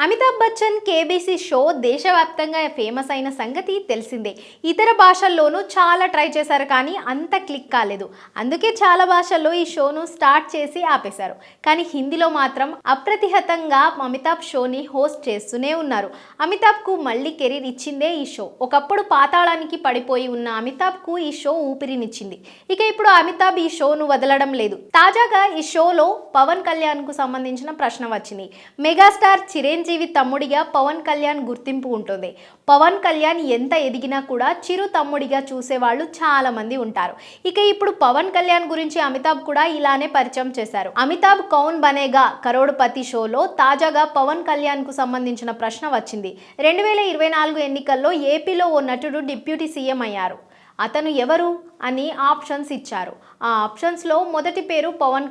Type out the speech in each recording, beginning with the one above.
Amitabh Bachchan KBC show దేశవ్యాప్తంగా famous అయిన సంగతి తెలిసిందే. ఇతర భాషల్లోనూ చాలా ట్రై చేశారు కానీ అంత క్లిక్ కాలేదు. అందుకే చాలా భాషల్లో ఈ షోను స్టార్ట్ చేసి ఆపేశారు. కానీ హిందీలో మాత్రం అప్రతిహతంగా అమితాబ్ షోని హోస్ట్ చేస్తూనే ఉన్నారు. అమితాబ్కు మళ్ళీ కెరీర్ ఇచ్చిందే ఈ షో. ఒకప్పుడు పాతాళానికి పడిపోయి ఉన్న అమితాబ్కు ఈ షో ఊపిరినిచ్చింది. ఇక ఇప్పుడు అమితాబ్ ఈ షోను వదలడం లేదు. తాజాగా ఈ షోలో పవన్ కళ్యాణ్కు సంబంధించిన ప్రశ్న వచ్చింది. మెగాస్టార్ చిరంజీవి తమ్ముడిగా పవన్ కళ్యాణ్ గుర్తింపు ఉంటుంది. పవన్ కళ్యాణ్ ఎంత ఎదిగినా కూడా చిరు తమ్ముడిగా చూసేవాళ్ళు చాలా మంది ఉంటారు. ఇక ఇప్పుడు పవన్ కళ్యాణ్ గురించి అమితాబ్ కూడా ఇలానే పరిచయం చేశారు. అమితాబ్ కౌన్ బనేగా కరోడ్పతి షోలో తాజాగా పవన్ కళ్యాణ్ కు సంబంధించిన ప్రశ్న వచ్చింది. 2024 ఎన్నికల్లో ఏపీలో ఓ నటుడు డిప్యూటీ సీఎం అయ్యారు. అతను ఎవరు అని ఆప్షన్స్ ఇచ్చారు. ఆ ఆప్షన్స్లో మొదటి పేరు పవన్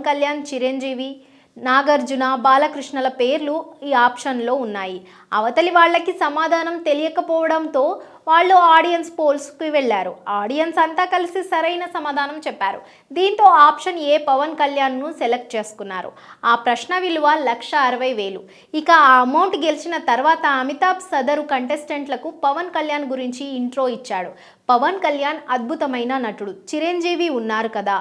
కళ్యాణ్, చిరంజీవి, నాగార్జున, బాలకృష్ణల పేర్లు ఈ ఆప్షన్లో ఉన్నాయి. అవతలి వాళ్ళకి సమాధానం తెలియకపోవడంతో వాళ్ళు ఆడియన్స్ పోల్స్కి వెళ్ళారు. ఆడియన్స్ అంతా కలిసి సరైన సమాధానం చెప్పారు. దీంతో ఆప్షన్ ఏ పవన్ కళ్యాణ్ను సెలెక్ట్ చేసుకున్నారు. ఆ ప్రశ్న విలువ 1,60,000. ఇక ఆ అమౌంట్ గెలిచిన తర్వాత అమితాబ్ సదరు కంటెస్టెంట్లకు పవన్ కళ్యాణ్ గురించి ఇంట్రో ఇచ్చాడు. పవన్ కళ్యాణ్ అద్భుతమైన నటుడు, చిరంజీవి ఉన్నారు కదా,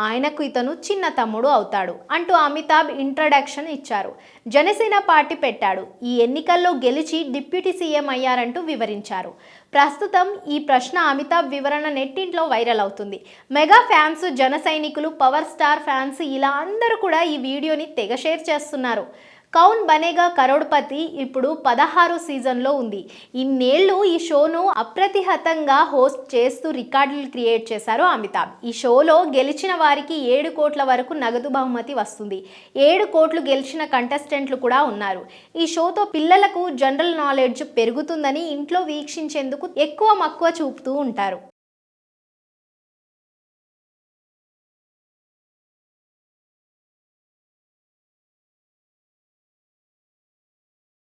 ఆయనకు ఇతను చిన్న తమ్ముడు అవుతాడు అంటూ అమితాబ్ ఇంట్రడక్షన్ ఇచ్చారు. జనసేన పార్టీ పెట్టాడు. ఈ ఎన్నికల్లో గెలిచి డిప్యూటీ సీఎం అయ్యారంటూ వివరించారు. ప్రస్తుతం ఈ ప్రశ్న అమితాబ్ వివరణ నెట్టింట్లో వైరల్ అవుతుంది. మెగా ఫ్యాన్స్, జన సైనికులు, పవర్ స్టార్ ఫ్యాన్స్ ఇలా అందరూ కూడా ఈ వీడియోని తెగ షేర్ చేస్తున్నారు. కౌన్ బనేగా కరోడ్పతి ఇప్పుడు 16 సీజన్లో ఉంది. ఇన్నేళ్లు ఈ షోను అప్రతిహతంగా హోస్ట్ చేస్తూ రికార్డులు క్రియేట్ చేశారు అమితాబ్. ఈ షోలో గెలిచిన వారికి 7 కోట్ల వరకు నగదు బహుమతి వస్తుంది. 7 కోట్లు గెలిచిన కంటెస్టెంట్లు కూడా ఉన్నారు. ఈ షోతో పిల్లలకు జనరల్ నాలెడ్జ్ పెరుగుతుందని ఇంట్లో వీక్షించేందుకు ఎక్కువ మక్కువ చూపుతూ ఉంటారు.